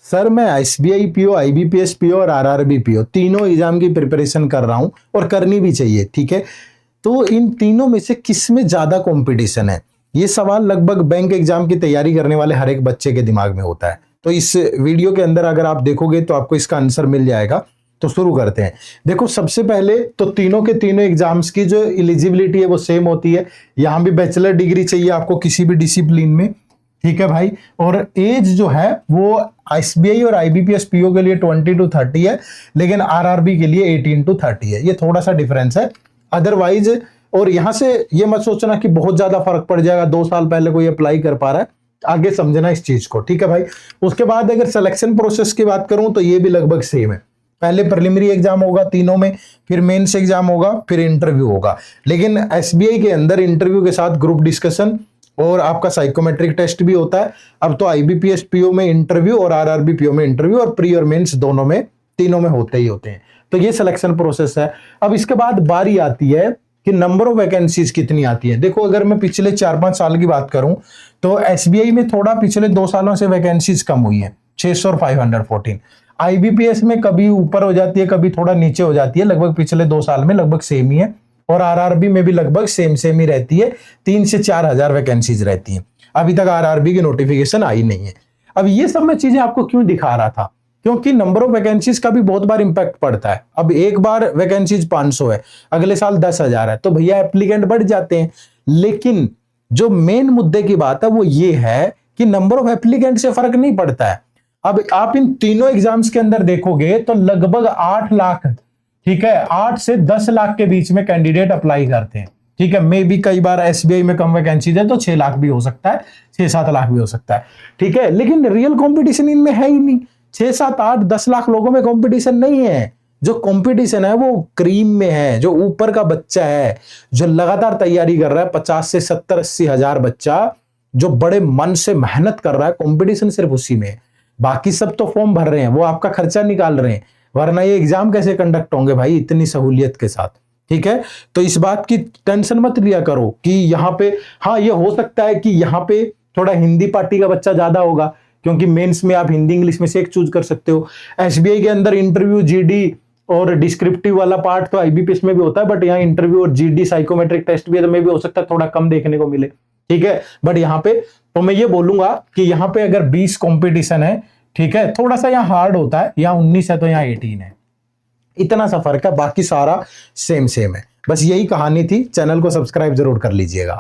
Sir मैं SBI PO, IBPS PO और RRB PO तीनों एग्जाम की प्रिपरेशन कर रहा हूं और करनी भी चाहिए, ठीक है। तो इन तीनों में से किस में ज्यादा कंपटीशन है, ये सवाल लगभग बैंक एग्जाम की तैयारी करने वाले हर एक बच्चे के दिमाग में होता है। तो इस वीडियो के अंदर अगर आप देखोगे तो आपको इसका आंसर मिल जाएगा। तो शुरू करते हैं। देखो सबसे पहले तो तीनों के तीनों एग्जाम्स की जो एलिजिबिलिटी है वो सेम होती है। यहां भी बैचलर डिग्री चाहिए आपको किसी भी डिसिप्लिन में, ठीक है भाई। और एज जो है वो एसबीआई और आईबीपीएस पीओ के लिए 20 to 30 है, लेकिन आरआरबी के लिए 18 to 30 है। ये थोड़ा सा डिफरेंस है अदरवाइज। और यहां से ये मत सोचना कि बहुत ज्यादा फर्क पड़ जाएगा, 2 साल पहले कोई अप्लाई कर पा रहा है, आगे समझना इस चीज को, ठीक है भाई। उसके बाद अगर सिलेक्शन प्रोसेस की बात करूं तो ये भी लगभग सेम है। पहले प्रिलिमिनरी एग्जाम होगा तीनों में, फिर मेंस एग्जाम होगा, फिर इंटरव्यू होगा। लेकिन एसबीआई के अंदर इंटरव्यू के साथ ग्रुप डिस्कशन और आपका साइकोमेट्रिक टेस्ट भी होता है। अब तो आईबीपीएस पीओ में इंटरव्यू और आरआरबी पीओ में इंटरव्यू और प्री और मेंस दोनों में, तीनों में होते ही होते हैं। तो ये सिलेक्शन प्रोसेस है। अब इसके बाद बारी आती है कि नंबर ऑफ वैकेंसीज कितनी आती है। देखो अगर मैं पिछले 4-5 साल की बात करूं तो एसबीआई में थोड़ा पिछले 2 सालों से वैकेंसीज कम हुई है, 600 और 514। आईबीपीएस में कभी ऊपर हो जाती है, कभी थोड़ा नीचे हो जाती है, लगभग पिछले 2 साल में लगभग सेम ही है। और आरआरबी में भी लगभग सेम ही रहती है, 3 से 4 हजार वैकेंसीज रहती हैं। अभी तक आरआरबी की नोटिफिकेशन आई नहीं है। अब ये सब मैं चीजें आपको क्यों दिखा रहा था, क्योंकि नंबर ऑफ वैकेंसीज का भी बहुत बार इंपैक्ट पड़ता है। अब एक बार वैकेंसीज 500 है, अगले साल 10,000 है, तो भैया एप्लीकेंट बढ़ जाते हैं। लेकिन जो मेन मुद्दे की बात है वो ये है कि नंबर ऑफ एप्लीकेंट से फर्क नहीं पड़ता है। अब आप इन तीनों एग्जाम्स के अंदर देखोगे तो लगभग 8 लाख, ठीक है, 8 से 10 लाख के बीच में कैंडिडेट अप्लाई करते हैं, ठीक है। मे भी कई बार एसबीआई में कम वैकेंसीज है तो 6 लाख भी हो सकता है, 6-7 लाख भी हो सकता है, ठीक है। लेकिन रियल कंपटीशन इनमें है ही नहीं। 6-7-8-10 लाख लोगों में कंपटीशन नहीं है। जो कंपटीशन है वो क्रीम में है, जो ऊपर का बच्चा है, जो लगातार तैयारी कर रहा है, 50 से 70-80 हजार बच्चा जो बड़े मन से मेहनत कर रहा है, कंपटीशन सिर्फ उसी में है। बाकी सब तो फॉर्म भर रहे हैं, वो आपका खर्चा निकाल रहे हैं, वरना ये एग्जाम कैसे कंडक्ट होंगे भाई इतनी सहूलियत के साथ, ठीक है। तो इस बात की टेंशन मत लिया करो कि यहाँ पे, हाँ ये हो सकता है कि यहाँ पे थोड़ा हिंदी पार्टी का बच्चा ज्यादा होगा, क्योंकि मेंस में आप हिंदी इंग्लिश में से एक चूज कर सकते हो। एसबीआई के अंदर इंटरव्यू, जीडी और डिस्क्रिप्टिव वाला पार्ट तो आईबीपीएस में भी होता है, बट यहाँ इंटरव्यू और जीडी साइकोमेट्रिक टेस्ट भी में भी हो सकता है थोड़ा कम देखने को मिले, ठीक है। बट यहाँ पे तो मैं ये बोलूंगा कि यहाँ पे अगर 20 कंपटीशन है, ठीक है, थोड़ा सा यहाँ हार्ड होता है, यहाँ 19 है तो यहाँ 18 है, इतना सा फर्क है, बाकी सारा सेम है। बस यही कहानी थी। चैनल को सब्सक्राइब जरूर कर लीजिएगा।